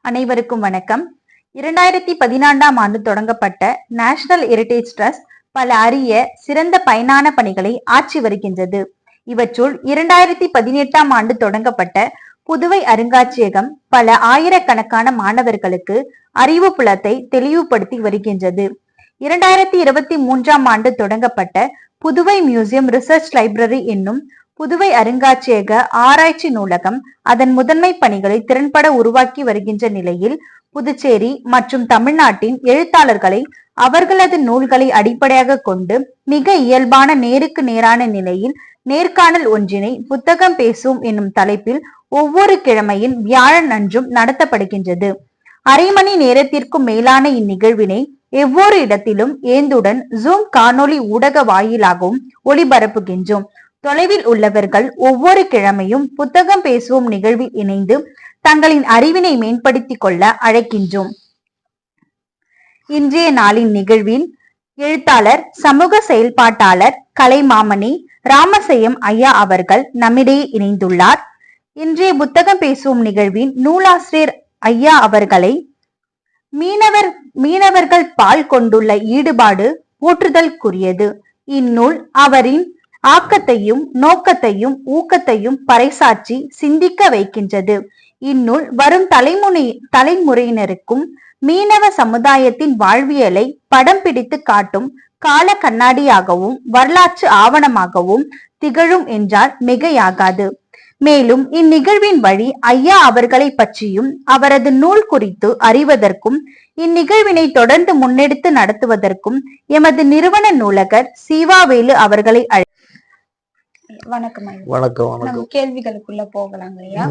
அனைவருக்கும் வணக்கம். 2014ஆம் ஆண்டு தொடங்கப்பட்ட நேஷனல் ஹெரிடேஜ் ட்ரஸ்ட் பல அரிய சிறந்த பயனான பணிகளை ஆற்றி வருகின்றது. இவற்றுள் 2018ஆம் ஆண்டு தொடங்கப்பட்ட புதுவை அருங்காட்சியகம் பல ஆயிரக்கணக்கான மாணவர்களுக்கு அறிவு புலத்தை தெளிவுபடுத்தி வருகின்றது. 2023ஆம் ஆண்டு தொடங்கப்பட்ட புதுவை மியூசியம் ரிசர்ச் லைப்ரரி என்னும் புதுவை அருங்காட்சியக ஆராய்ச்சி நூலகம் அதன் முதன்மை பணிகளை திறன்பட உருவாக்கி வருகின்ற நிலையில் புதுச்சேரி மற்றும் தமிழ்நாட்டின் எழுத்தாளர்களை அவர்களது நூல்களை அடிப்படையாக கொண்டு மிக இயல்பான நேருக்கு நேரான நிலையில் நேர்காணல் ஒன்றினை புத்தகம் பேசும் என்னும் தலைப்பில் ஒவ்வொரு கிழமையின் வியாழன் அன்றும் நடத்தப்படுகின்றது. அரை மணி நேரத்திற்கும் மேலான இந்நிகழ்வினை ஒவ்வொரு இடத்திலும் ஏந்துடன் ஜூம் காணொலி ஊடக வாயிலாகவும் ஒளிபரப்புகின்றோம். தொலைவில் உள்ளவர்கள் ஒவ்வொரு கிழமையும் புத்தகம் பேசுவோம் நிகழ்வில் இணைந்து தங்களின் அறிவினை மேம்படுத்திக் கொள்ள அழைக்கின்றோம். இன்றைய நாளின் நிகழ்வில் எழுத்தாளர், சமூக செயல்பாட்டாளர் கலைமாமணி ராமசெய்யம் ஐயா அவர்கள் நம்மிடையே இணைந்துள்ளார். இன்றைய புத்தகம் பேசுவோம் நிகழ்வின் நூலாசிரியர் ஐயா அவர்களை மீனவர்கள் பால் கொண்டுள்ள ஈடுபாடு போற்றுதல்குரியது. இந்நூல் அவரின் ஆக்கத்தையும் நோக்கத்தையும் ஊக்கத்தையும் பறைசாற்றி சிந்திக்க வைக்கின்றது. இந்நூல் வரும் தலைமுறையினருக்கும் மீனவ சமுதாயத்தின் வாழ்வியலை படம் பிடித்து காட்டும் கால கண்ணாடியாகவும் வரலாற்று ஆவணமாகவும் திகழும் என்றால் மிகையாகாது. மேலும் இந்நிகழ்வின் வழி ஐயா அவர்களை பற்றியும் அவரது நூல் குறித்து அறிவதற்கும் இந்நிகழ்வினை தொடர்ந்து முன்னெடுத்து நடத்துவதற்கும் எமது நிறுவன நூலகர் சீவாவேலு அவர்களை வணக்கம். வணக்கம். கேள்விகளுக்குள்ள போகலாங்க ஐயா.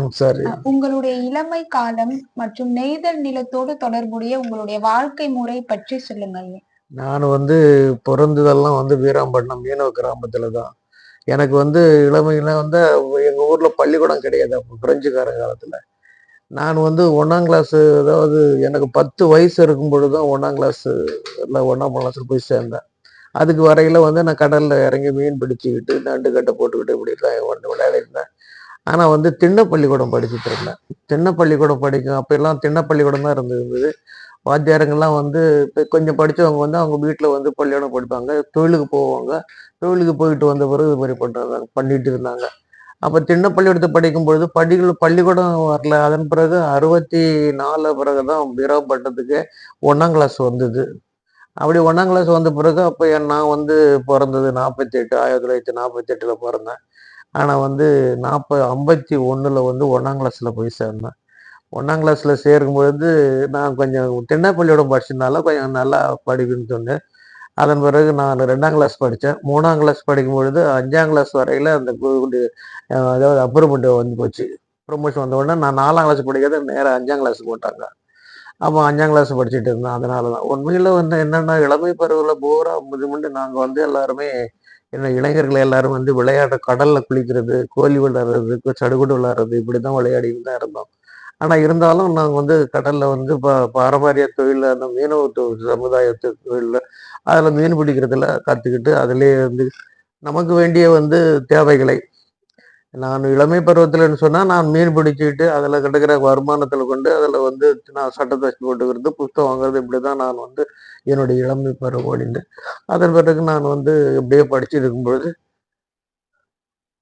உங்களுடைய இளமை காலம் மற்றும் நெய்தல் நிலத்தோடு தொடர்புடைய உங்களுடைய வாழ்க்கை முறை பற்றி சொல்லுங்க ஐயா. நான் பிறந்ததெல்லாம் வீராம்பட்டினம் மீனவ கிராமத்துல தான். எனக்கு இளமையில எங்க ஊர்ல பள்ளிக்கூடம் கிடையாது. அப்போ பிரெஞ்சுக்கார காலத்துல நான் 1ஆம் கிளாஸ், அதாவது எனக்கு 10 வயசு இருக்கும் பொழுதுதான் 1ஆம் கிளாஸ் 1ஆம் கிளாஸ்ல போய் சேர்ந்தேன். அதுக்கு வரையில நான் கடல்ல இறங்கி மீன் பிடிச்சிக்கிட்டு நண்டு கட்டை போட்டுக்கிட்டு இப்படிலாம் விளையாடிருந்தேன். ஆனா திண்ண பள்ளிக்கூடம் படிச்சுட்டு இருந்தேன். திண்ண பள்ளிக்கூடம் படிக்கும் அப்ப எல்லாம் திண்ண பள்ளிக்கூடம் தான் இருந்தது. வாத்தியாரங்கள்லாம் இப்போ கொஞ்சம் படிச்சவங்க அவங்க வீட்டுல பள்ளிக்கூடம் படிப்பாங்க, தொழிலுக்கு போவாங்க. தொழிலுக்கு போயிட்டு வந்த பிறகு இது மாதிரி பண்ணிட்டு இருந்தாங்க. அப்ப திண்ண பள்ளிக்கூடத்தை படிக்கும் பொழுது பள்ளிக்கூடம் வரல. அதன் பிறகு 64 பிறகுதான் வீராம்பட்டினத்துக்கு 1ஆம் கிளாஸ் வந்தது. அப்படி 1ஆம் கிளாஸ் வந்த பிறகு அப்போ நான் பிறந்தது 1948 பிறந்தேன். ஆனால் 51 1ஆம் கிளாஸ்ல போய் சேர்ந்தேன். 1ஆம் கிளாஸ்ல சேரும் பொழுது நான் கொஞ்சம் திண்ணப்பள்ளியோடம் படிச்சதுனால கொஞ்சம் நல்லா படிப்புன்னு சொன்னேன். அதன் பிறகு நான் 2ஆம் கிளாஸ் படித்தேன். 3ஆம் கிளாஸ் படிக்கும் பொழுது 5ஆம் கிளாஸ் வரையில அந்த அதாவது அப்ரூவ்மெண்ட் போச்சு. ப்ரொமோஷன் வந்த உடனே நான் 4ஆம் கிளாஸ் படிக்கிறது நேராக 5ஆம் கிளாஸ் போட்டாங்க. அப்போ 5ஆம் கிளாஸ் படிச்சுட்டு இருந்தேன். அதனாலதான் உண்மையில என்னன்னா இளமை பருவில் பூரா முதுமுண்டு நாங்கள் எல்லாருமே இளைஞர்கள் எல்லாரும் விளையாட கடல்ல குளிக்கிறது, கோழி விளையாடுறது, சடுகுடு விளையாடுறது இப்படிதான் விளையாடிட்டு தான் இருந்தோம். ஆனா இருந்தாலும் நாங்க கடல்ல பாரம்பரிய தொழில அந்த மீனவ சமுதாயத்து தொழில அதுல மீன் பிடிக்கிறதுல கத்துக்கிட்டு அதுலயே நமக்கு வேண்டிய தேவைகளை நான் இளமை பருவத்தில்னு சொன்னா நான் மீன் பிடிச்சிட்டு அதுல கிடைக்கிற வருமானத்துல கொண்டு அதுல நான் சட்டத்தை போட்டுக்கிறது, புத்தகம் வாங்குறது, இப்படிதான் நான் என்னுடைய இளமை பருவம் ஓடிண்டு. அதன் பிறகு நான் இப்படியே படிச்சுட்டு இருக்கும் பொழுது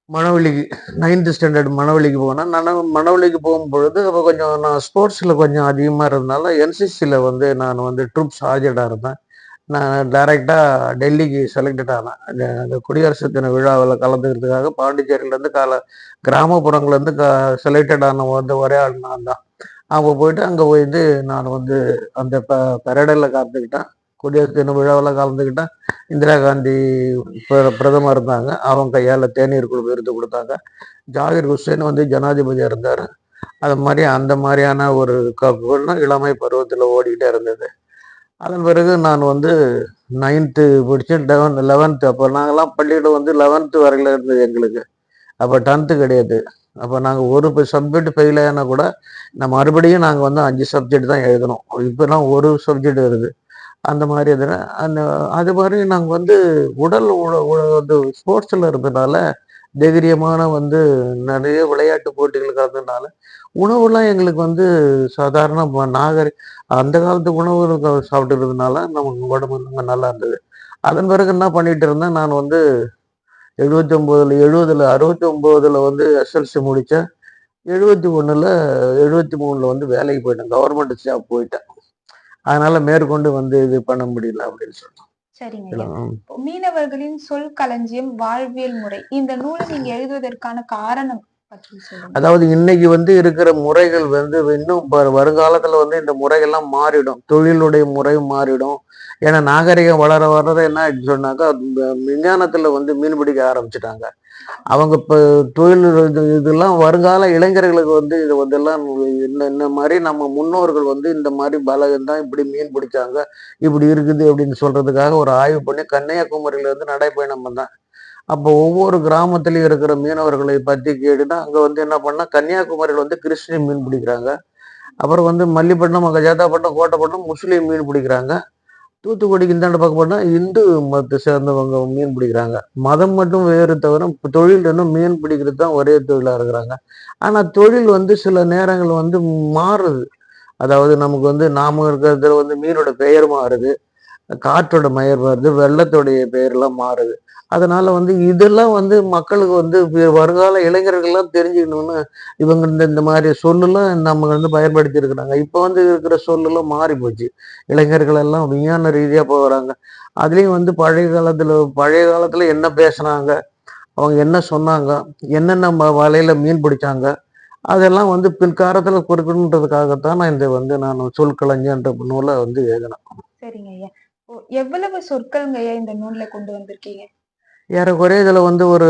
மனவெளிக்கு 9th ஸ்டாண்டர்ட் மனவெளிக்கு போனேன். நான் மனவெளிக்கு போகும் பொழுது அப்போ கொஞ்சம் நான் ஸ்போர்ட்ஸ்ல கொஞ்சம் அதிகமா இருந்தனால என்சிசியில நான் ட்ரூப் சார்ஜடா இருந்தேன். நான் டைரக்டாக டெல்லிக்கு செலக்டட் ஆனேன். அந்த குடியரசு தின விழாவில் கலந்துக்கிறதுக்காக பாண்டிச்சேரியிலேருந்து கிராமப்புறங்கள்லேருந்து செலக்டட் ஆன ஒரே ஆள் நான் தான். அப்போ போயிட்டு அங்கே போயிட்டு நான் அந்த பரேடில் கலந்துக்கிட்டேன். குடியரசு தின விழாவில் கலந்துக்கிட்டேன். இந்திரா காந்தி பிரதமர் இருந்தாங்க, அவங்க கையால் தேநீர் விருது கொடுத்தாங்க. ஜாகிர் ஹுசேன் ஜனாதிபதியாக இருந்தார். அது மாதிரி அந்த மாதிரியான ஒரு இளமை பருவத்தில் ஓடிக்கிட்டே இருந்தது. அதன் பிறகு நான் 9th முடிச்சேன். 11th அப்போ நாங்கள்லாம் பள்ளியில் 11th வரையில இருந்தது எங்களுக்கு. அப்போ 10th கிடையாது. அப்போ நாங்கள் ஒரு சப்ஜெக்ட் ஃபெயில் ஆனா கூட நான் மறுபடியும் நாங்கள் 5 சப்ஜெக்ட் தான் எழுதணும். இப்போலாம் ஒரு சப்ஜெக்ட் வருது. அந்த மாதிரி அது மாதிரி நாங்கள் உடல் ஸ்போர்ட்ஸில் இருந்ததுனால தைரியமான வந்து நிறைய விளையாட்டு போட்டிகள் கலந்ததுனால உணவுலாம் எங்களுக்கு வந்து சாதாரண அந்த காலத்து உணவு சாப்பிட்டுறதுனால நமக்கு உடம்பு ரொம்ப நல்லா இருந்தது. அதன் பிறகு என்ன பண்ணிட்டு இருந்தேன், நான் வந்து 69ல வந்து எஸ்எல்சி முடிச்சேன். 71ல 73ல வந்து வேலைக்கு போயிட்டேன். கவர்மெண்ட் ஜாப் போயிட்டேன். அதனால மேற்கொண்டு வந்து இது பண்ண முடியல அப்படின்னு சொல்லிட்டு. சரிங்க ஐயா. மீனவர்களின் சொல் களஞ்சியம் வாழ்வியல் முறை இந்த நூலை நீங்க எழுதுவதற்கான காரணம் பற்றி சொல்லுங்க. அதாவது இன்னைக்கு வந்து இருக்கிற முறைகள் வந்து இன்னும் வருங்காலத்துல வந்து இந்த முறைகள்லாம் மாறிடும். தொழிலுடைய முறை மாறிடும். ஏன்னா நாகரிகம் வளர வளர என்ன ஆயிடுச்சு சொன்னாக்கா, விஞ்ஞானத்துல வந்து மீன் பிடிக்க ஆரம்பிச்சுட்டாங்க. அவங்க இப்ப தொழில் இதெல்லாம் வருங்கால இளைஞர்களுக்கு வந்து இது வந்து எல்லாம் இந்த மாதிரி நம்ம முன்னோர்கள் வந்து இந்த மாதிரி பலகம் தான் இப்படி மீன் பிடிச்சாங்க, இப்படி இருக்குது அப்படின்னு சொல்றதுக்காக ஒரு ஆய்வு பண்ணி கன்னியாகுமரியில இருந்து நடைப்பயணம் பண்ணேன். அப்போ ஒவ்வொரு கிராமத்திலயும் இருக்கிற மீனவர்களை பத்தி கேட்டுட்டு அங்க வந்து என்ன பண்ணா, கன்னியாகுமரியில வந்து கிறிஸ்டின் மீன் பிடிக்கிறாங்க. அப்புறம் வந்து மல்லிப்பட்டினம், ஜேதாப்பட்டினம், கோட்டைப்பட்டினம் முஸ்லீம் மீன் பிடிக்கிறாங்க. தூத்துக்குடிக்கு இந்தாண்ட பக்கம் போனா இந்து மதத்தை சேர்ந்தவங்க மீன் பிடிக்கிறாங்க. மதம் மட்டும் வேறு தவிர தொழில் இன்னும் மீன் பிடிக்கிறது தான் ஒரே தொழிலா இருக்கிறாங்க. ஆனா தொழில் வந்து சில நேரங்கள் வந்து மாறுது. அதாவது நமக்கு வந்து நாம இருக்கிறதுல வந்து மீனோட பெயர் மாறுது, காற்றோட பெயர் மாறுது, வெள்ளத்தோடைய பெயர்லாம் மாறுது. அதனால வந்து இதெல்லாம் வந்து மக்களுக்கு வந்து வருங்கால இளைஞர்கள்லாம் தெரிஞ்சுக்கணும்னு இவங்க இந்த மாதிரி சொல்லலாம் நம்ம வந்து பயன்படுத்தி இருக்கிறாங்க. இப்போ வந்து இருக்கிற சொல்லலாம் மாறி போச்சு. இளைஞர்கள் எல்லாம் விஞ்ஞான ரீதியா போகிறாங்க. அதுலயும் வந்து பழைய காலத்துல என்ன பேசுனாங்க, அவங்க என்ன சொன்னாங்க, என்னென்ன வலையில மீன் பிடிச்சாங்க, அதெல்லாம் வந்து பிற்காலத்துல கொடுக்கணுன்றதுக்காகத்தான் நான் சொற்களஞ்சியன்ற நூலை வந்து எழுதினேன். சரிங்க ஐயா. எவ்வளவு சொற்கள்ங்க ஐயா இந்த நூல்ல கொண்டு வந்திருக்கீங்க? ஏறக்குறைய இதுல வந்து ஒரு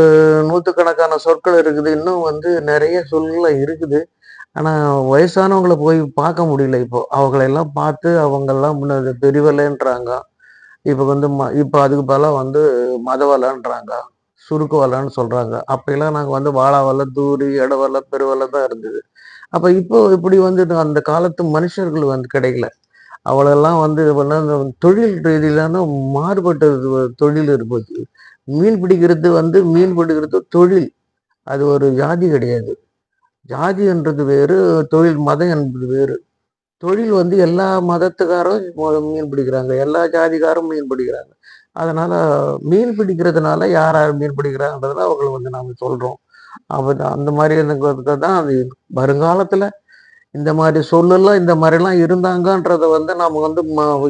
நூத்துக்கணக்கான சொற்கள் இருக்குது. இன்னும் வந்து நிறைய சொல்கள் இருக்குது. ஆனா வயசானவங்கள போய் பார்க்க முடியல இப்போ. அவங்களெல்லாம் பார்த்து அவங்கெல்லாம் முன்ன பெரியவலன்றாங்க. இப்ப வந்து இப்ப அதுக்கு பதிலா வந்து மதவலன்றாங்க. சுருக்கு வலைன்னு சொல்றாங்க. அப்பெல்லாம் நாங்க வந்து வாழா வலை, தூரி, எடவலை, பெருவலை தான் இருந்தது. அப்ப இப்போ இப்படி வந்து அந்த காலத்து மனுஷர்கள் வந்து கிடைக்கல. அவளெல்லாம் வந்து இந்த தொழில் ரீதியிலான மாறுபட்ட தொழில் இருப்பது. மீன் பிடிக்கிறது தொழில். அது ஒரு ஜாதி கிடையாது. ஜாதி என்றது வேறு, தொழில் மதம் என்பது வேறு. தொழில் வந்து எல்லா மதத்துக்காரும் மீன் பிடிக்கிறாங்க, எல்லா ஜாதிக்காரும் மீன் பிடிக்கிறாங்க. அதனால மீன் பிடிக்கிறதுனால யார் யார் மீன் பிடிக்கிறாங்கன்றதுல அவங்களை வந்து நாம சொல்றோம். அந்த மாதிரி தான் அது வருங்காலத்துல இந்த மாதிரி சொல்லலாம் இந்த மாதிரிலாம் இருந்தாங்கன்றத வந்து நாம வந்து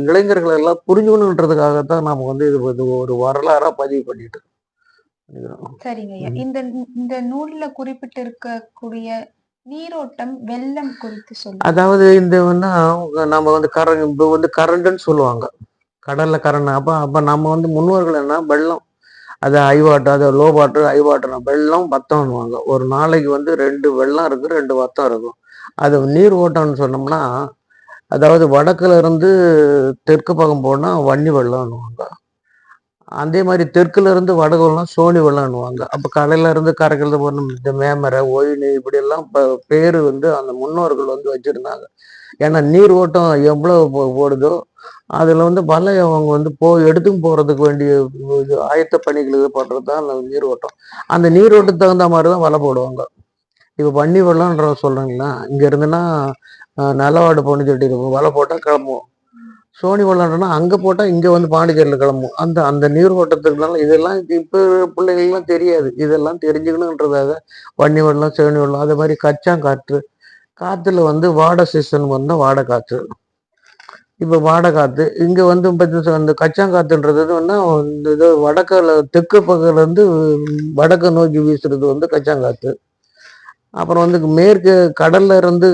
இளைஞர்கள் எல்லாம் புரிஞ்சுக்கணுன்றதுக்காகத்தான் நாம வந்து இது ஒரு வரலாறா பதிவு பண்ணிட்டு இருக்கோம். சரிங்க ஐயா. இந்த இந்த நூல்ல குறிப்பிட்டிருக்கக்கூடிய நீரோட்டம், வெள்ளம் குறித்து சொல்லுங்க. அதாவது இந்த வந்து நம்ம வந்து இப்போ வந்து கரண்டுன்னு சொல்லுவாங்க. கடல்ல கரண்ட். அப்ப நம்ம வந்து முன்னோர்கள் என்ன வெள்ளம், அது ஹை வாட்டர், அது லோ வாட்டர், ஹை வாட்டர், வெள்ளம் வத்தம்னுவாங்க. ஒரு நாளைக்கு வந்து 2 வெள்ளம் இருக்கு, 2 வத்தம் இருக்கும். அது நீர் ஓட்டம்னு சொன்னோம்னா, அதாவது வடக்குல இருந்து தெற்கு பக்கம் போனா வன்னி வெள்ளம்னுவாங்க. அதே மாதிரி தெற்குல இருந்து வடகுலாம் சோழி வெள்ளம்னுவாங்க. அப்ப கரையில இருந்து கரைக்கிறது போன இந்த மேமரை, ஒயினு இப்படி எல்லாம் பேரு வந்து அந்த முன்னோர்கள் வந்து வச்சிருந்தாங்க. ஏன்னா நீர் ஓட்டம் எவ்வளவு ஓடுதோ அதுல வந்து வலை அவங்க வந்து எடுத்துன்னு போறதுக்கு வேண்டிய ஆயத்த பணிகள் இது பண்றதுதான் அந்த நீர் ஓட்டம். அந்த நீர் ஓட்டத்துக்கு தகுந்த மாதிரிதான் வலை போடுவாங்க. இப்ப வன்னி வெள்ளம்ன்ற சொல்றீங்களா, இங்க இருந்துன்னா நல்லவாடு பொண்ணுச்சட்டி இருக்கும், வலை போட்டா கிளம்புவோம். சோனி வெள்ளம்னா அங்க போட்டா இங்க வந்து பாண்டிச்சேரியில கிளம்பும். அந்த அந்த நீர் ஓட்டத்துக்குனால இதெல்லாம் இப்ப பிள்ளைகளுக்குலாம் தெரியாது. இதெல்லாம் தெரிஞ்சுக்கணுன்றதாக வன்னி வெள்ளம், சேனி வெள்ளம், அதே மாதிரி கச்சாங்காற்று. காத்துல வந்து வாடை சீசன் வந்தா வாடை காற்று. இப்ப வாடை காத்து இங்க வந்து அந்த கச்சாங்காத்துன்றது இந்த இது வடக்குல தெற்கு பக்கத்துல இருந்து வடக்கு நோக்கி வீசுறது வந்து கச்சாங்காத்து. அப்புறம் வந்து மேற்கு கடல்ல இருந்து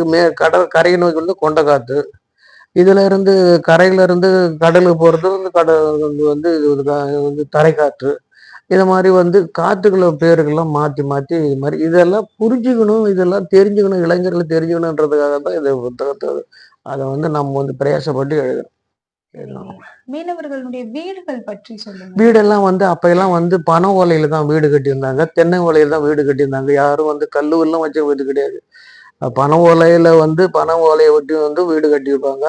கடல் கரையை நோக்கி வந்து கொண்ட காத்து. இதுல இருந்து கரையில இருந்து கடலுக்கு போறது வந்து வந்து தரை காற்று. இதை மாதிரி வந்து காத்துக்கள பேருக்கெல்லாம் மாத்தி மாத்தி இது மாதிரி இதெல்லாம் புரிஞ்சுக்கணும், இதெல்லாம் தெரிஞ்சுக்கணும், இளைஞர்கள் தெரிஞ்சுக்கணுன்றதுக்காக தான் இந்த புத்தகத்தை அதை வந்து நம்ம வந்து பிரயாசப்பட்டு எழுதணும். மீனவர்களுடைய வீடுகள் பற்றி சொல்லுங்க. வீடெல்லாம் வந்து அப்பெல்லாம் வந்து பனை ஓலையில தான் வீடு கட்டியிருந்தாங்க, தென்னை ஓலையில தான் வீடு கட்டியிருந்தாங்க. யாரும் வந்து கல்லுவெல்லாம் வச்ச வீடு கிடையாது. பனை ஓலையில வந்து பனை ஓலையை ஒட்டி வந்து வீடு கட்டியிருப்பாங்க.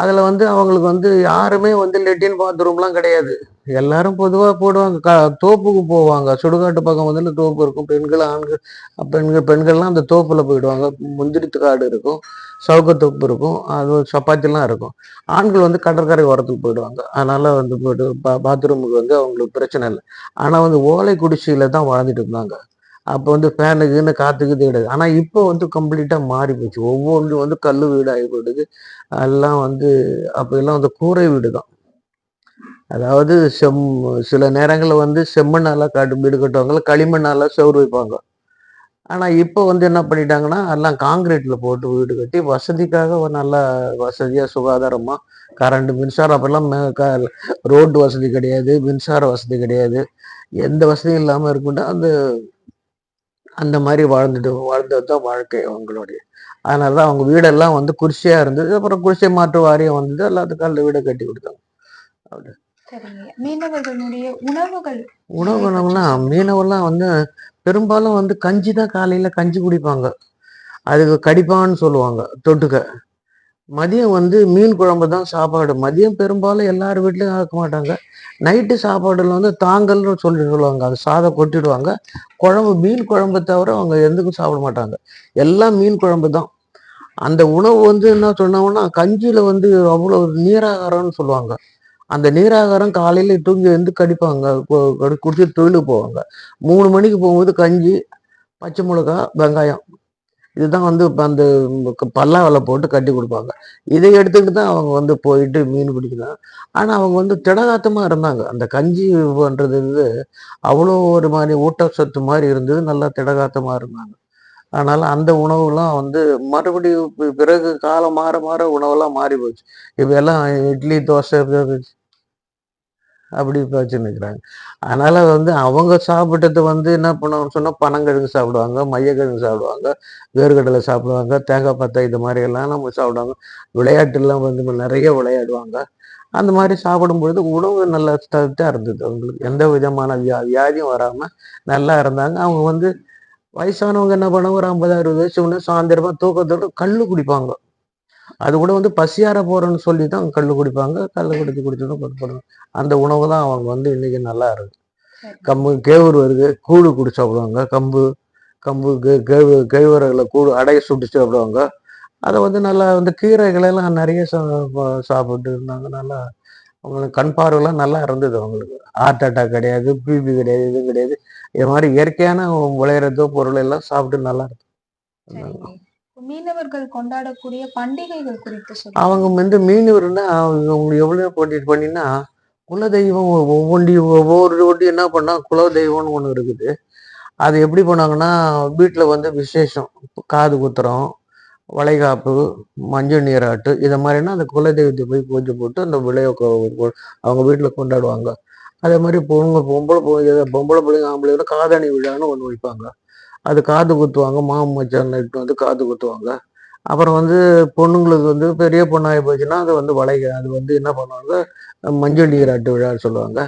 அதுல வந்து அவங்களுக்கு வந்து யாருமே வந்து லெட்டின் பாத்ரூம்லாம் கிடையாது. எல்லாரும் பொதுவா போடுவாங்க. தோப்புக்கு போவாங்க. சுடுகாட்டு பக்கம் வந்து தோப்பு இருக்கும். பெண்கள், ஆண்கள், பெண்கள்லாம் அந்த தோப்புல போயிடுவாங்க. முந்திரி காடு இருக்கும். சவுக்கத்தோப்பு இருக்கும். அது சப்பாத்திலாம் இருக்கும். ஆண்கள் வந்து கடற்கரை ஓரத்துக்கு போயிடுவாங்க. அதனால வந்து போயிட்டு பாத்ரூமுக்கு வந்து அவங்களுக்கு பிரச்சனை இல்லை. ஆனா வந்து ஓலை குடிசையில தான் வாழ்ந்துட்டு இருந்தாங்க. அப்போ வந்து ஃபேனுக்குன்னு காத்துக்குது கிடையாது. ஆனா இப்போ வந்து கம்ப்ளீட்டா மாறி போச்சு. ஒவ்வொன்றும் வந்து கல்லு வீடு ஆகி போயிடுது. எல்லாம் வந்து அப்ப எல்லாம் வந்து கூரை வீடு தான். அதாவது சில நேரங்கள்ல வந்து செம்மண்ணால வீடு கட்டுவாங்க, களிமண்ணால செவுரு வைப்பாங்க. ஆனா இப்போ வந்து என்ன பண்ணிட்டாங்கன்னா, எல்லாம் காங்கிரீட்ல போட்டு வீடு கட்டி வசதிக்காக ஒரு நல்ல வசதியா, சுகாதாரமா கரண்ட், மின்சாரம் அப்பெல்லாம் ரோடு வசதி கிடையாது, மின்சார வசதி கிடையாது. எந்த வசதியும் இல்லாம இருக்கும்னா, அந்த அந்த மாதிரி வாழ்ந்தது தான் வாழ்க்கை அவங்களுடைய. அதனால தான் அவங்க வீடெல்லாம் வந்து குடிசையா இருந்தது. அப்புறம் குடிசை மாற்று வாரியம் வந்தது. எல்லாத்துக்கும் அந்த வீடை கட்டி கொடுத்தாங்க. அப்படி. சரிங்க. மீனவர்களுடைய உணவுகள் உணவுனா மீனவெல்லாம் வந்து பெரும்பாலும் வந்து கஞ்சி தான், காலையில கஞ்சி குடிப்பாங்க. அதுக்கு கடிப்பான்னு சொல்லுவாங்க தொட்டுக்க. மதியம் வந்து மீன் குழம்பு தான் சாப்பாடு. மதியம் பெரும்பாலும் எல்லார் வீட்லயும் ஆக்க மாட்டாங்க. நைட்டு சாப்பாடுல வந்து தாங்கல்னு சொல்லுவாங்க. அது சாதம் கொட்டிடுவாங்க. குழம்பு மீன் குழம்பு தவிர அவங்க எதுக்கும் சாப்பிட மாட்டாங்க. எல்லாம் மீன் குழம்பு தான். அந்த உணவு வந்து என்ன சொன்னாங்கன்னா, கஞ்சியில வந்து அவ்வளோ நீராகாரம்னு சொல்லுவாங்க. அந்த நீராகாரம் காலையில தூங்கி வந்து கடிப்பாங்க. குடிச்சிட்டு தொழிலுக்கு போவாங்க. 3 மணிக்கு போகும்போது கஞ்சி, பச்சை மிளகா, வெங்காயம். இதுதான் வந்து அந்த பல்லாவல போட்டு கட்டி கொடுப்பாங்க. இதை எடுத்துக்கிட்டு தான் அவங்க வந்து போயிட்டு மீன் பிடிக்கிறாங்க. ஆனா அவங்க வந்து திடகாத்தமா இருந்தாங்க. அந்த கஞ்சி பண்றது வந்து அவ்வளோ ஒரு மாதிரி ஊட்டச்சத்து மாதிரி இருந்தது. நல்லா திடகாத்தமா இருந்தாங்க. அதனால அந்த உணவுலாம் வந்து மறுபடியும் பிறகு காலம் மாற மாற உணவெல்லாம் மாறி போச்சு. இப்ப எல்லாம் இட்லி, தோசை அப்படி இப்ப வச்சுன்னுருக்கிறாங்க. அதனால வந்து அவங்க சாப்பிட்டது வந்து என்ன பண்ணுவாங்கன்னு சொன்னா, பனங்கிழங்கு சாப்பிடுவாங்க, மையக்கிழங்கு சாப்பிடுவாங்க, வேர்க்கடலை சாப்பிடுவாங்க, தேங்காய் பத்தை இது மாதிரி எல்லாம் நம்ம சாப்பிடுவாங்க. விளையாட்டுலாம் வந்து நிறைய விளையாடுவாங்க. அந்த மாதிரி சாப்பிடும்பொழுது உணவு நல்ல சத்தா இருந்தது அவங்களுக்கு. எந்த விதமான வியாதியும் வராம நல்லா இருந்தாங்க. அவங்க வந்து வயசானவங்க என்ன பண்ணுவாங்க, ஒரு 50, 60 வயசு முன்ன சாயந்தரமா தூக்கத்தோட கள்ளு குடிப்பாங்க. அது கூட வந்து பசியார போறோம்னு சொல்லி தான் கள்ளு குடிப்பாங்க. கள்ளு குடிச்சதும் படுப்பாங்க. அந்த உணவு தான் அவங்க வந்து இன்னைக்கு நல்லா இருக்கு. கேவுரு வருது, கூழு குடிச்சு சாப்பிடுவாங்க. கம்பு கம்பு கேழ்வரகுல கூழ் அடைய சுட்டு சாப்பிடுவாங்க. அதை வந்து நல்லா வந்து கீரைகளை எல்லாம் நிறைய சாப்பிட்டு இருந்தாங்க. நல்லா அவங்களுக்கு கண் பார்வைலாம் நல்லா இருந்தது அவங்களுக்கு. ஹார்ட் அட்டாக் கிடையாது, பிபி கிடையாது, எதுவும் கிடையாது. இது மாதிரி இயற்கையான விளையிறதோ பொருள் எல்லாம் சாப்பிட்டு நல்லா இருந்தாங்க. மீனவர்கள் கொண்டாடக்கூடிய பண்டிகைகள் குறித்து சொல்லுங்க. அவங்க வந்து மீனவர்னா அவங்க எவ்வளவு போட்டிட்டு பண்ணினா, குலதெய்வம் ஒவ்வொரு ஒண்டி என்ன பண்ணா, குலதெய்வம்னு ஒண்ணு இருக்குது. அது எப்படி பண்ணாங்கன்னா, வீட்டுல வந்து விசேஷம், காது குத்துறோம், வளைகாப்பு, மஞ்சள் நீராட்டு, இதை மாதிரினா அந்த குலதெய்வத்தை போய் பூஜை போட்டு அந்த விளைய அவங்க வீட்டுல கொண்டாடுவாங்க. அதே மாதிரி பொம்பளை பிள்ளைங்க ஆம்பளை காதணி விழான்னு ஒண்ணு வைப்பாங்க. அது காது குத்துவாங்க. மச்சான் இட்டு வந்து காது குத்துவாங்க. அப்புறம் வந்து பொண்ணுங்களுக்கு வந்து பெரிய பொண்ணாகி போச்சுன்னா அது வந்து அது வந்து என்ன பண்ணுவாங்க, மஞ்சள் நீராட்டு விழான்னு சொல்லுவாங்க.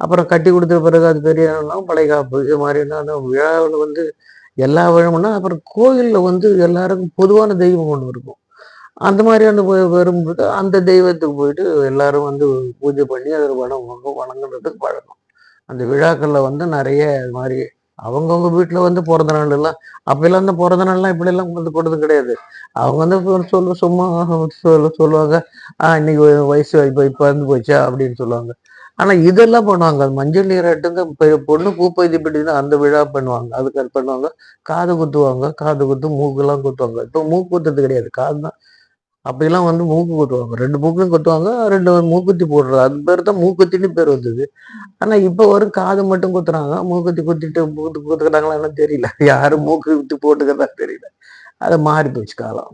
அப்புறம் கட்டி கொடுத்த பிறகு அது பெரிய வளைகாப்பு, இது மாதிரினா அந்த விழாவில் வந்து எல்லா விழாமுன்னா, அப்புறம் கோயில்ல வந்து எல்லாருக்கும் பொதுவான தெய்வம் ஒண்ணு இருக்கும். அந்த மாதிரியான வரும்போது அந்த தெய்வத்துக்கு போயிட்டு எல்லாரும் வந்து பூஜை பண்ணி அதில் வணங்குறதுக்கு பழக்கம். அந்த விழாக்கள்ல வந்து நிறைய இது மாதிரி அவங்கவுங்க வீட்டுல வந்து பிறந்த நாள் எல்லாம் அப்பெல்லாம் இந்த பிறந்த நாள்லாம் இப்படி எல்லாம் வந்து கொடுத்தது கிடையாது. அவங்க வந்து சும்மா சொல்லுவாங்க, இன்னைக்கு வயசு இப்ப இருந்து போச்சா அப்படின்னு சொல்லுவாங்க. ஆனா இதெல்லாம் பண்ணுவாங்க. மஞ்சள் நீராட்டுங்க பொண்ணு பூப்பதி பிடினா அந்த விழா பண்ணுவாங்க. அதுக்கு அது பண்ணுவாங்க. காது குத்துவாங்க. காது குத்து மூக்கெல்லாம் குத்துவாங்க. இப்போ மூக்கு குத்துறது கிடையாது, காது தான். அப்படிலாம் வந்து மூக்கு குத்துவாங்க. 2 மூக்கும் குத்துவாங்க. 2 மூக்குத்தி போடுறது. அது பேர் தான் மூக்குத்தின்னு பேர் வந்தது. ஆனா இப்ப வரும் காது மட்டும் குத்துறாங்க. மூக்குத்தி குத்திட்டு குத்துக்கிறாங்களா தெரியல. யாரும் மூக்கு குத்தி போட்டுக்கிறதா தெரியல. அது மாறி போச்சு காலம்.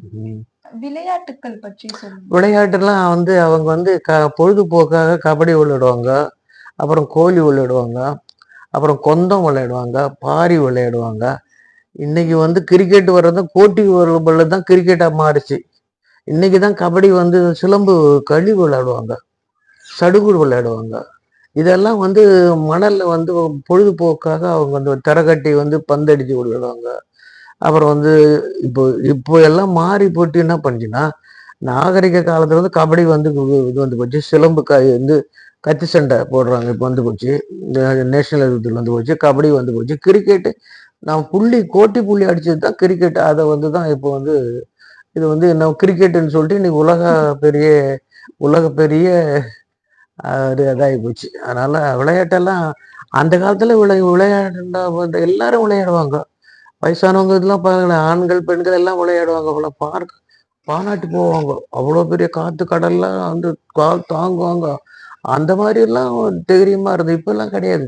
விளையாட்டுக்கள் பற்றி சொல்லுங்க. விளையாட்டுலாம் வந்து அவங்க வந்து பொழுதுபோக்காக கபடி விளையாடுவாங்க. அப்புறம் கோலி விளையாடுவாங்க. அப்புறம் கொந்தம் விளையாடுவாங்க. பாரி விளையாடுவாங்க. இன்னைக்கு வந்து கிரிக்கெட் வர்றது போட்டி தான் கிரிக்கெட்டா மாறுச்சு. இன்னைக்குதான் கபடி வந்து சிலம்பு களி விளையாடுவாங்க, சடுகுடு விளையாடுவாங்க. இதெல்லாம் வந்து மணல்ல வந்து பொழுதுபோக்காக அவங்க வந்து தரகட்டி வந்து பந்தடிச்சு விளையாடுவாங்க. அப்புறம் வந்து இப்போ இப்போ எல்லாம் மாறி போட்டு என்ன பண்ணுச்சுன்னா, நாகரிக காலத்துல வந்து கபடி வந்து இது வந்து போச்சு. சிலம்பு வந்து கத்தி சண்டை போடுறாங்க இப்போ வந்து போச்சு. இந்த நேஷனல் இதுல வந்து போச்சு. கபடி வந்து போச்சு. கிரிக்கெட்டு நான் கோட்டி புள்ளி அடிச்சது தான் கிரிக்கெட். அதை வந்து தான் இப்போ வந்து இது வந்து என்ன கிரிக்கெட்டுன்னு சொல்லிட்டு இன்னைக்கு உலக பெரிய அது இதாகி போச்சு. அதனால விளையாட்டெல்லாம் அந்த காலத்துல விளையாடுனா வந்து எல்லாரும் விளையாடுவாங்க. வயசானவங்க இதெல்லாம் பாருங்களேன், ஆண்கள் பெண்கள் எல்லாம் விளையாடுவாங்க. அவ்வளோ பாராட்டு போவாங்க. அவ்வளோ பெரிய காத்து கடல்லாம் வந்து கால் தாங்குவாங்க. அந்த மாதிரி எல்லாம் தைரியமா இருந்தது. இப்ப எல்லாம் கிடையாது.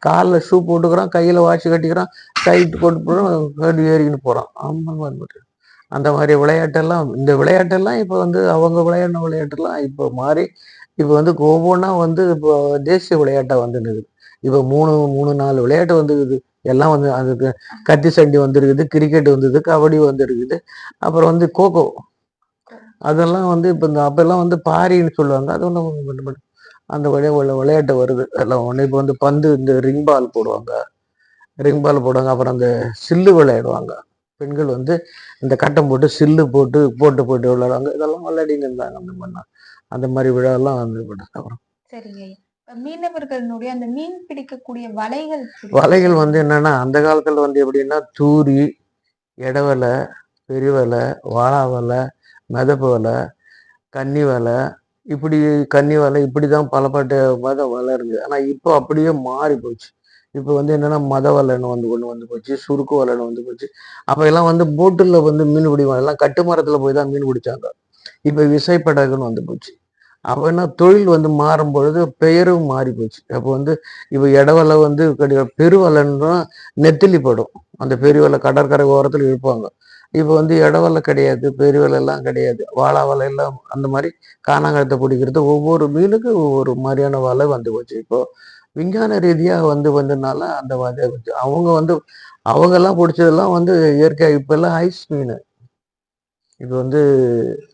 காலில் ஷூ போட்டுக்கிறான், கையில வாட்ச் கட்டிக்கிறான், டைட் போட்டு போறான், ஏறிக்கின்னு போறான். ஆமா வந்துட்டு அந்த மாதிரி விளையாட்டெல்லாம் இந்த விளையாட்டெல்லாம் இப்போ வந்து அவங்க விளையாடின விளையாட்டெல்லாம் இப்போ மாறி இப்போ வந்து ஒவ்வொன்றா வந்து இப்போ தேசிய விளையாட்டா வந்துருக்குது. இப்போ மூணு மூணு நாலு விளையாட்டு வந்துருக்குது. எல்லாம் வந்து அதுக்கு கத்தி சண்டி வந்துருக்குது, கிரிக்கெட் வந்தது, கபடி வந்துருக்குது, அப்புறம் வந்து கோகோ. அதெல்லாம் வந்து இப்போ இந்த அப்பெல்லாம் வந்து பாரின்னு சொல்லுவாங்க. அது ஒன்றும் அந்த விளையாட்டு வருது எல்லாம் ஒன்று. இப்போ வந்து பந்து இந்த ரிங் பால் போடுவாங்க. அப்புறம் அந்த சில்லு விளையாடுவாங்க. பெண்கள் வந்து இந்த கட்டம் போட்டு சில்லு போட்டு போட்டு போட்டு விளையாடுவாங்க. இதெல்லாம் விளையாடின்னு இருந்தாங்க. அந்த மாதிரி விழாலாம் வந்து அப்புறம் சரிங்க. மீனவர்களுடைய அந்த மீன் பிடிக்கக்கூடிய வலைகள் வந்து என்னன்னா அந்த காலத்துல வந்து எப்படின்னா தூரி, எடவலை, பெருவலை, வாழா வலை, மிதப்பு வலை, கன்னி வலை, கன்னி வலை இப்படிதான் பலப்பட்ட வலை இருந்தது. ஆனா இப்போ அப்படியே மாறி போச்சு. இப்போ வந்து என்னன்னா மத வலைன்னு வந்து ஒண்ணு வந்து போச்சு, சுருக்கு வலைன்னு வந்து போச்சு. அப்ப எல்லாம் வந்து போட்டுல வந்து மீன் பிடிவாங்க. எல்லாம் கட்டுமரத்துல போய் தான் மீன் பிடிச்சாங்க. இப்ப விசைப்படகுன்னு வந்து போச்சு. அப்ப என்ன தொழில் வந்து மாறும் பொழுது பெயரும் மாறி போச்சு. அப்போ வந்து இப்ப இடவலை வந்து பெருவலைன்னா நெத்திலி படும். அந்த பெருவலை கடற்கரை ஓரத்துல இருப்பாங்க. இப்போ வந்து இடவலை கிடையாது, பெருவலை எல்லாம் கிடையாது. வாழா வலை எல்லாம் அந்த மாதிரி காணாங்கழுத்தை பிடிக்கிறது ஒவ்வொரு மீனுக்கு ஒவ்வொரு மாதிரியான வலை வந்து போச்சு. இப்போ விஞ்ஞான ரீதியா வந்ததுனால அந்த வலை வச்சு அவங்க எல்லாம் பிடிச்சதெல்லாம் வந்து இயற்கை. இப்ப எல்லாம் ஐஸ் மீன். இது வந்து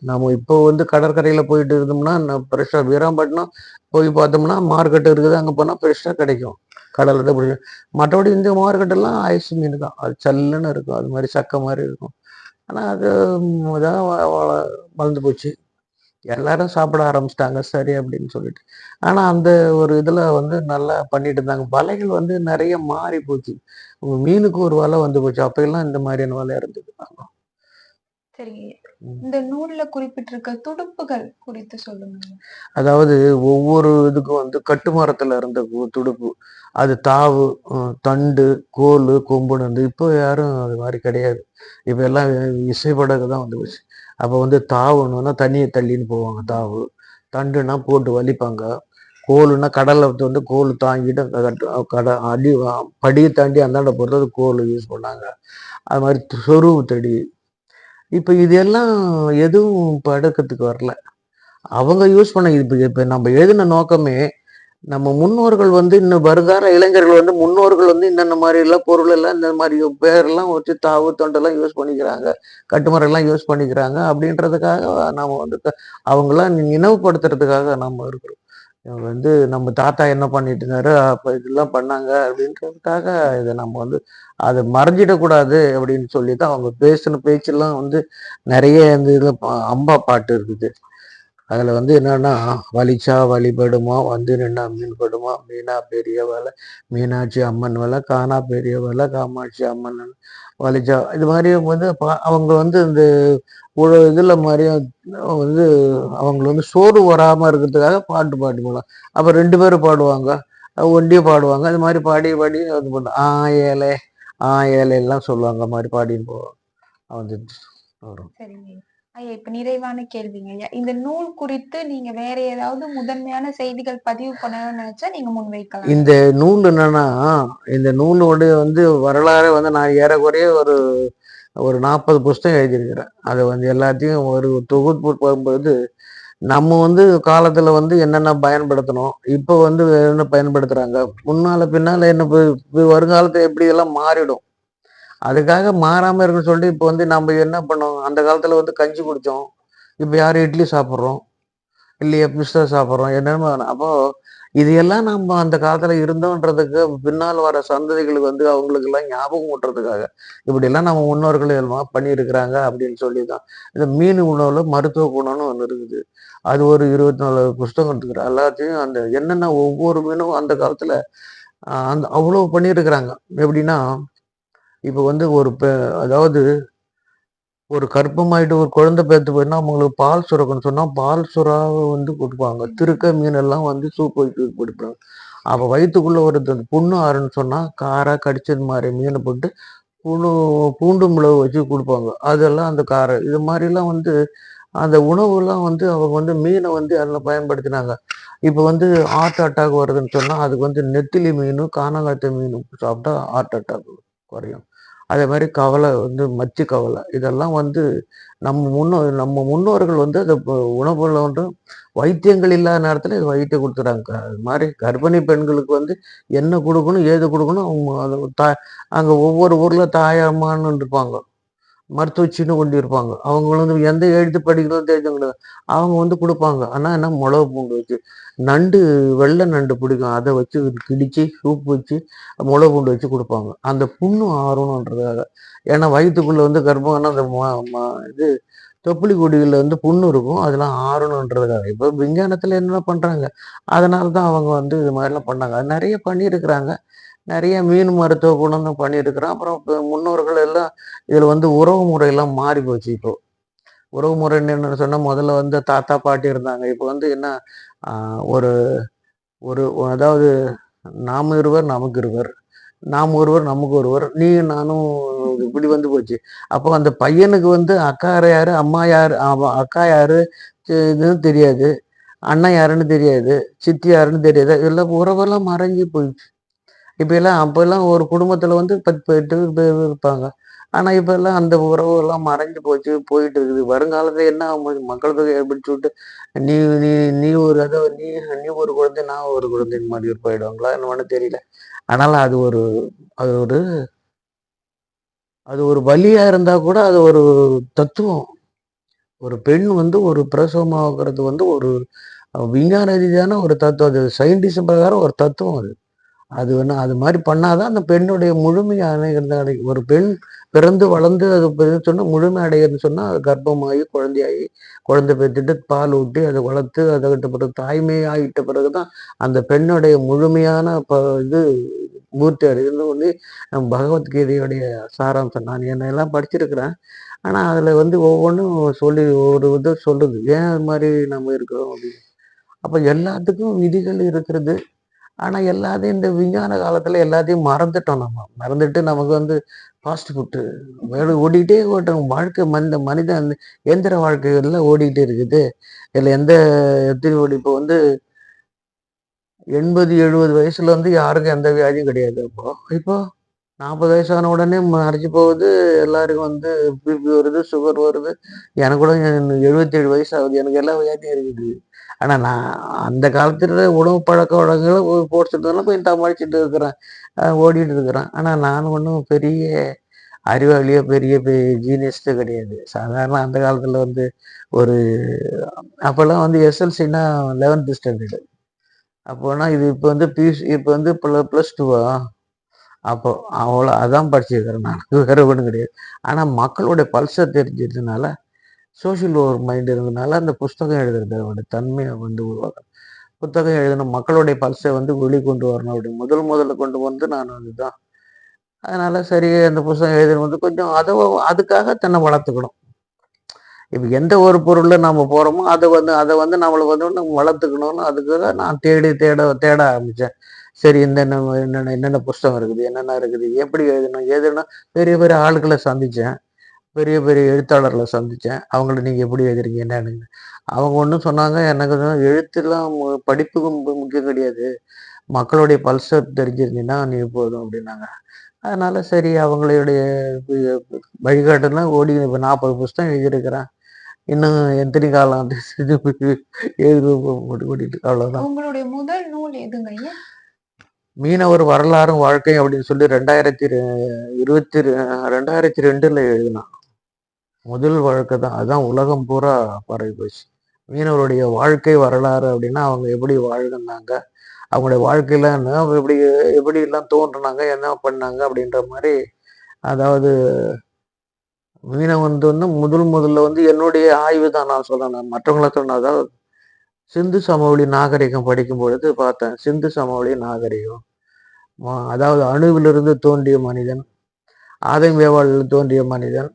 நம்ம இப்போ வந்து கடற்கரையில போயிட்டு இருந்தோம்னா ஃப்ரெஷ்ஷா வீராம்பட்டினம் போய் பார்த்தோம்னா மார்க்கெட் இருக்குது. அங்கே போனால் ஃப்ரெஷ்ஷாக கிடைக்கும். கடலில் தான் பிடிக்கும். மற்றபடி இந்த மார்க்கெட்டெல்லாம் ஐஸ் மீன் தான். அது சல்லுன்னு இருக்கும். அது மாதிரி சக்கை மாதிரி இருக்கும். ஆனால் அது இதாக வளர்ந்து போச்சு. எல்லாரும் சாப்பிட ஆரம்பிச்சிட்டாங்க சரி அப்படின்னு சொல்லிட்டு. ஆனால் அந்த ஒரு இதில் வந்து நல்லா பண்ணிட்டு இருந்தாங்க. வலைகள் வந்து நிறைய மாறி போச்சு. மீனுக்கு ஒரு வலை வந்து போச்சு. அப்பெல்லாம் இந்த மாதிரியான வலை இருந்தது. சரிங்க. இந்த நூல்ல குறிப்பிட்டிருக்க துடுப்புகள் குறித்து சொல்லுங்க. அதாவது ஒவ்வொரு இதுக்கும் வந்து கட்டுமரத்துல இருந்த துடுப்பு, அது தாவு, தண்டு, கோலு, கொம்புன்னு வந்து இப்போ யாரும் அது மாதிரி கிடையாது. இப்ப எல்லாம் இசைப்படகு தான் வந்து போச்சு. அப்ப வந்து தாவுன்னா தண்ணியை தள்ளின்னு போவாங்க தாவு. தண்டுனா போட்டு வலிப்பாங்க. கோலுன்னா கடல்ல வந்து கோல் தாங்கிட்டு படியை தாண்டி அந்தாண்ட போறது கோல் யூஸ் பண்ணாங்க. அது மாதிரி சொருவு தடி. இப்ப இது எல்லாம் எதுவும் பழக்கத்துக்கு வரல. அவங்க யூஸ் பண்ண இப்ப நம்ம எழுதின நோக்கமே நம்ம முன்னோர்கள் வந்து இன்னும் வருங்கால இளைஞர்கள் வந்து முன்னோர்கள் வந்து இன்னென்ன மாதிரி எல்லாம் பொருள் எல்லாம் இந்த மாதிரி பேரெல்லாம் வச்சு தாவு தொண்டெல்லாம் யூஸ் பண்ணிக்கிறாங்க, கட்டுமரம் எல்லாம் யூஸ் பண்ணிக்கிறாங்க அப்படின்றதுக்காக நாம வந்து அவங்களாம் நினைவுபடுத்துறதுக்காக நம்ம இருக்கிறோம். வந்து நம்ம தாத்தா என்ன பண்ணிட்டு இருந்தாரு, அப்ப இதெல்லாம் பண்ணாங்க அப்படின்றதுக்காக இதை நம்ம வந்து அதை மறைஞ்சிடக்கூடாது அப்படின்னு சொல்லிட்டு அவங்க பேசின பேச்செல்லாம் வந்து நிறைய இந்த இதுல அம்பா பாட்டு இருக்குது. அதுல வந்து என்னன்னா வலிச்சா வழிபடுமா வந்து நின்னா மீன்படுமா மீனா பெரிய வேலை மீனாட்சி அம்மன் வேலை காணா பெரிய வேலை காமாட்சி அம்மன் வலிச்சா இது மாதிரி வந்து அவங்க வந்து இந்த இதுல மாதிரியும் வந்து அவங்களை வந்து சோறு வராம இருக்கிறதுக்காக பாட்டு போகலாம். அப்ப 2 பேரும் பாடுவாங்க, ஒண்டியும் பாடுவாங்க. இது மாதிரி பாடி பாடி அது பண்ண ஏழை ஏழை எல்லாம் சொல்லுவாங்க மாதிரி பாடின்னு போவாங்க. வந்து வரும். ஐயா, இப்ப நிறைவான கேள்விங்க ஐயா. இந்த நூல் குறித்து நீங்க வேற ஏதாவது முதன்மையான செய்திகள் பதிவு பண்ணணும்னு நினைச்சா நீங்க முன்வைக்கலாம். இந்த நூல் என்னன்னா இந்த நூலோட வந்து வரலாறு வந்து நான் ஏறக்குறைய ஒரு 40 புஸ்தகம் எழுதியிருக்கிறேன். அதை வந்து எல்லாத்தையும் ஒரு தொகுப்பு போகும்போது நம்ம வந்து காலத்துல வந்து என்னென்ன பயன்படுத்தணும், இப்போ வந்து என்ன பயன்படுத்துறாங்க, முன்னால பின்னால என்ன வருங்காலத்துல எப்படி எல்லாம் மாறிடும். அதுக்காக மாறாம இருக்குன்னு சொல்லிட்டு இப்போ வந்து நம்ம என்ன பண்ணோம், அந்த காலத்துல வந்து கஞ்சி குடிச்சோம். இப்போ யாரும் இட்லி சாப்பிட்றோம் இல்லையா, பிஸ்தா சாப்பிட்றோம் என்னென்ன. அப்போ இதையெல்லாம் நம்ம அந்த காலத்துல இருந்தோன்றதுக்கு பின்னால் வர சந்ததிகளுக்கு வந்து அவங்களுக்கு எல்லாம் ஞாபகம் ஊட்டுறதுக்காக இப்படி எல்லாம் நம்ம முன்னோர்கள் எல்லாம் பண்ணியிருக்கிறாங்க அப்படின்னு சொல்லிதான். இந்த மீன் உணவுல மருத்துவ குணம்னு ஒண்ணு இருக்குது. அது ஒரு 24 புஸ்தகம் இருக்குது. எல்லாத்தையும் அந்த என்னென்ன ஒவ்வொரு மீனும் அந்த காலத்துல அந்த அவ்வளவு பண்ணியிருக்கிறாங்க. எப்படின்னா இப்ப வந்து அதாவது ஒரு கர்ப்பமாயிட்டு ஒரு குழந்தை பேத்து போயின்னா அவங்களுக்கு பால் சுரக்கணும்னு சொன்னா பால் சுறாவை வந்து கொடுப்பாங்க. திருக்க மீன் எல்லாம் வந்து சூப் வச்சு கொடுப்பாங்க. அப்ப வயிற்றுக்குள்ள ஒரு புண்ணு ஆறுன்னு சொன்னா காரா கடிச்சது மாதிரி மீனை போட்டு பூண்டு பூண்டு மிளகு வச்சு கொடுப்பாங்க. அதெல்லாம் அந்த காரம் இது மாதிரிலாம் வந்து அந்த உணவுலாம் வந்து அவங்க வந்து மீனை வந்து அதில் பயன்படுத்தினாங்க. இப்போ வந்து ஹார்ட் அட்டாக் வருதுன்னு சொன்னா அதுக்கு வந்து நெத்திலி மீனும் கானாங்கத்தை மீனும் சாப்பிட்டா ஹார்ட் அட்டாக் குறையும். அதே மாதிரி கவலை வந்து மச்சி கவலை இதெல்லாம் வந்து நம்ம முன்னோர்கள் வந்து அந்த உணவுல வந்து வைத்தியங்கள் இல்லாத நேரத்துல இது வைத்தியம் கொடுத்துறாங்க. அது மாதிரி கர்ப்பிணி பெண்களுக்கு வந்து என்ன கொடுக்கணும் ஏது கொடுக்கணும் அவங்க அங்க ஒவ்வொரு ஊர்ல தாயம்மான்னு இருப்பாங்க. மருத்துவச்சின்னு கொண்டு இருப்பாங்க. அவங்க வந்து எந்த எழுத்து படிக்கிறதும் தெரிஞ்சவங்க கிடையாது. அவங்க வந்து கொடுப்பாங்க. ஆனா என்ன மிளகு பூண்டு வச்சு நண்டு வெள்ளை நண்டு பிடிக்கும். அதை வச்சு கிடிச்சு சூப் வச்சு மிளகு பூண்டு வச்சு கொடுப்பாங்க. அந்த புண்ணு ஆறணுன்றதுக்காக. ஏன்னா வயிற்றுக்குள்ள வந்து கர்ப்பம்னா அந்த இது தொப்புளி கொடிகளில் வந்து புண்ணு இருக்கும். அதெல்லாம் ஆறணுன்றதுக்காக. இப்போ விஞ்ஞானத்துல என்ன பண்றாங்க? அதனால தான் அவங்க வந்து இது மாதிரிலாம் பண்ணாங்க. அது நிறைய பண்ணியிருக்கிறாங்க. நிறைய மீன் மருத்துவ குணம் பண்ணியிருக்கிறோம். அப்புறம் முன்னோர்கள் எல்லாம் இதுல வந்து உறவு முறையெல்லாம் மாறி போச்சு இப்போ. உறவு முறைன்னு என்னன்னு சொன்னா முதல்ல வந்து தாத்தா பாட்டி இருந்தாங்க. இப்போ வந்து என்ன ஒரு ஒரு அதாவது நாம் இருவர் நமக்கு இருவர், நாம் ஒருவர் நமக்கு ஒருவர், நீ நானும் இப்படி வந்து போச்சு. அப்போ அந்த பையனுக்கு வந்து அக்கா யாரு அம்மா யாரு அக்கா யாரு இதுன்னு தெரியாது, அண்ணன் யாருன்னு தெரியாது, சித்தி யாருன்னு தெரியாது. இதெல்லாம் உறவெல்லாம் மறைஞ்சு போயிடுச்சு. அப்பெல்லாம் ஒரு குடும்பத்துல வந்து 10 பேர் இருப்பாங்க. ஆனா இப்ப எல்லாம் அந்த உறவு எல்லாம் மறைஞ்சு போச்சு போயிட்டு இருக்குது. வருங்காலத்துல என்ன ஆகும் போகுது? மக்கள் தொகை ஏற்படுத்தி விட்டு நீ நீ நீ ஒரு அதாவது நீ நீ ஒரு குழந்தை நான் ஒரு குழந்தைன்னு மாதிரி போயிடுவாங்களா என்னன்னு தெரியல. ஆனாலும் அது ஒரு அது ஒரு வலியா இருந்தா கூட அது ஒரு தத்துவம். ஒரு பெண் வந்து ஒரு பிரசவமாகிறது வந்து ஒரு விஞ்ஞான ரீதியான ஒரு தத்துவம். அது சயின்டிசம் பிரகாரம் ஒரு தத்துவம் அது. அது வந்து அது மாதிரி பண்ணாதான் அந்த பெண்ணுடைய முழுமை அடைகிறது. ஒரு பெண் பிறந்து வளர்ந்து அது சொன்னா முழுமை அடைகிறதுன்னு சொன்னா அது கர்ப்பமாகி குழந்தையாகி குழந்தை பெற்றுட்டு பால் ஊட்டி அதை வளர்த்து அதுகிட்ட பிறகு தாய்மை ஆகிட்ட பிறகுதான் அந்த பெண்ணுடைய முழுமையான இது பூர்த்தி அடைகிறது வந்து பகவத்கீதையுடைய சாராம்சம். நான் என்னெல்லாம் படிச்சிருக்கிறேன். ஆனா அதுல வந்து ஒவ்வொன்றும் சொல்லி ஒரு இது சொல்லுது ஏன் அது மாதிரி நம்ம இருக்கிறோம் அப்படின்னு. அப்ப எல்லாத்துக்கும் விதிகள் இருக்கிறது. ஆனா எல்லாத்தையும் இந்த விஞ்ஞான காலத்துல எல்லாத்தையும் மறந்துட்டோம். மறந்துட்டு நமக்கு வந்து ஃபாஸ்ட் ஃபுட்டு ஓடிக்கிட்டே ஓட்டோம். வாழ்க்கை மனிதன் இயந்திர வாழ்க்கைகள்ல ஓடிக்கிட்டே இருக்குது. இதுல எத்தனை ஓடி இப்போ வந்து 80, 70 வயசுல வந்து யாருக்கும் எந்த வியாதியும் கிடையாது. இப்போ 40 வயசான உடனே மறைஞ்சு போகுது. எல்லாருக்கும் வந்து பிபி வருது, சுகர் வருது. எனக்கு கூட 77 வயசு ஆகுது. எனக்கு எல்லா வியாதியும் இருக்குது. ஆனா நான் அந்த காலத்துல உணவு பழக்க வழக்கங்களை போட்டுட்டு போய் சமாளிச்சுட்டு இருக்கிறேன். ஓடிட்டு இருக்கிறேன். ஆனா நான் ஒன்றும் பெரிய அறிவாளியோ பெரிய ஜீனியஸ்டோ கிடையாது. சாதாரண அந்த காலத்துல வந்து ஒரு அப்பெல்லாம் வந்து எஸ்எல்சின்னா 11th ஸ்டாண்டர்டு. அப்போனா இது இப்போ வந்து இப்போ வந்து +2வா? அப்போ அவ்வளோ அதான் படிச்சிருக்கிறேன் நான். வேற ஒன்றும் கிடையாது. ஆனா மக்களுடைய பல்ஸை தெரிஞ்சதுனால சோஷியல் ஒரு மைண்ட் இருந்ததுனால அந்த புஸ்தகம் எழுதுறதோட தன்மையை வந்து உருவாக்கணும். புத்தகம் எழுதணும் மக்களுடைய பல்ஸை வந்து வெளிக்கொண்டு வரணும் அப்படின்னு முதல்ல கொண்டு வந்து நான் அதுதான். அதனால சரி அந்த புஸ்தகம் எழுதணும் வந்து கொஞ்சம் அதுக்காக தன்னை வளர்த்துக்கணும். இப்போ எந்த ஒரு பொருள்ல நம்ம போறோமோ அதை வந்து நம்மளை வந்து நம்ம வளர்த்துக்கணும்னு அதுக்காக நான் தேட ஆரம்பிச்சேன். சரி என்னென்ன புஸ்தகம் இருக்குது, என்னென்ன இருக்குது, எப்படி எழுதணும் பெரிய பெரிய ஆளுக்களை சந்திச்சேன். பெரிய பெரிய எழுத்தாளர்களை சந்திச்சேன். அவங்கள்ட்ட நீங்க எப்படி எழுதுறீங்க என்னன்னு. அவங்க ஒன்றும் சொன்னாங்க எனக்கு தான் எழுத்துலாம் படிப்புக்கு முக்கியம் கிடையாது. மக்களுடைய பல்ஸை தெரிஞ்சிருந்தீங்கன்னா நீ போதும் அப்படின்னாங்க. அதனால சரி அவங்களுடைய வழிகாட்டுனா இப்போ 40 புஸ்தகம் எழுதியிருக்கிறேன். இன்னும் எத்தனை காலம் எழுது ஓடிட்டு அவ்வளவுதான். உங்களுடைய முதல் நூல் எதுங்க ஐயா? மீனவர் வரலாறும் வாழ்க்கை அப்படின்னு சொல்லி 2002ல எழுதினான். முதல் வழக்கு தான். அதான் உலகம் பூரா பரவி போச்சு. மீனவருடைய வாழ்க்கை வரலாறு அப்படின்னா அவங்க எப்படி வாழ்ந்தாங்க, அவங்களுடைய வாழ்க்கையில எப்படி எப்படி எல்லாம் தோன்றுனாங்க, என்ன பண்ணாங்க அப்படின்ற மாதிரி. அதாவது மீனை வந்து முதல்ல என்னுடைய ஆய்வு தான் நான் சொல்லணும், மற்றவங்கள சொன்ன. அதாவது சிந்து சமவெளி நாகரிகம் படிக்கும் பொழுது பார்த்தேன். சிந்து சமவெளி நாகரிகம், அதாவது அணுவிலிருந்து தோன்றிய மனிதன், ஆதம் ஏவாளில் தோன்றிய மனிதன்,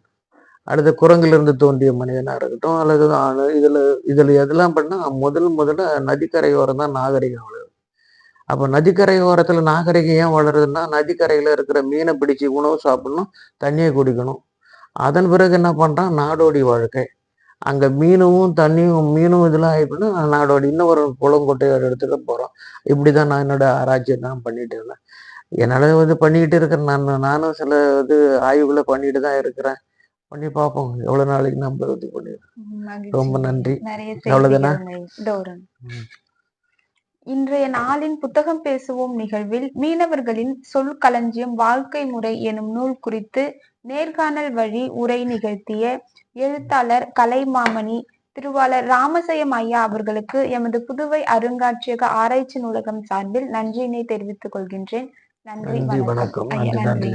அடுத்த குரங்கிலிருந்து தோன்றிய மனிதனா இருக்கட்டும், அல்லது அணு, இதுல எதெல்லாம் பண்ணா முதல்ல நதிக்கரையோரம் தான் நாகரிகம் வளருது. அப்ப நதிக்கரை ஓரத்துல நாகரிகம் ஏன் வளருதுன்னா, நதிக்கரையில இருக்கிற மீனை பிடிச்சு உணவு சாப்பிடணும், தண்ணியை குடிக்கணும். அதன் பிறகு என்ன பண்றான், நாடோடி வாழ்க்கை. அங்க மீனும் இதெல்லாம் ஆயிடுச்சுன்னா நாடோடி இன்னும் ஒரு குளங்கொட்டையை எடுத்துட்டு போறோம். இப்படிதான் நான் என்னோட ஆராய்ச்சியை நான் பண்ணிட்டு இருந்தேன். என்னால பண்ணிக்கிட்டு இருக்கிறேன். நானும் சில ஆய்வுகளை பண்ணிட்டு தான் இருக்கிறேன். பண்ணி பார்ப்போம் எவ்வளவு நாளைக்கு நம்ம பண்ணிடுறோம். ரொம்ப நன்றி. அவ்வளவுதானே. இன்றைய நாளின் புத்தகம் பேசுவோம் நிகழ்வில் மீனவர்களின் சொல் களஞ்சியம் வாழ்க்கை முறை எனும் நூல் குறித்து நேர்காணல் வழி உரை நிகழ்த்திய எழுத்தாளர் கலைமாமணி திருவாளர் ராமசயம் ஐயா அவர்களுக்கு எமது புதுவை அருங்காட்சியக ஆராய்ச்சி நூலகம் சார்பில் நன்றியினை தெரிவித்துக் கொள்கின்றேன். நன்றி, வணக்கம். நன்றி.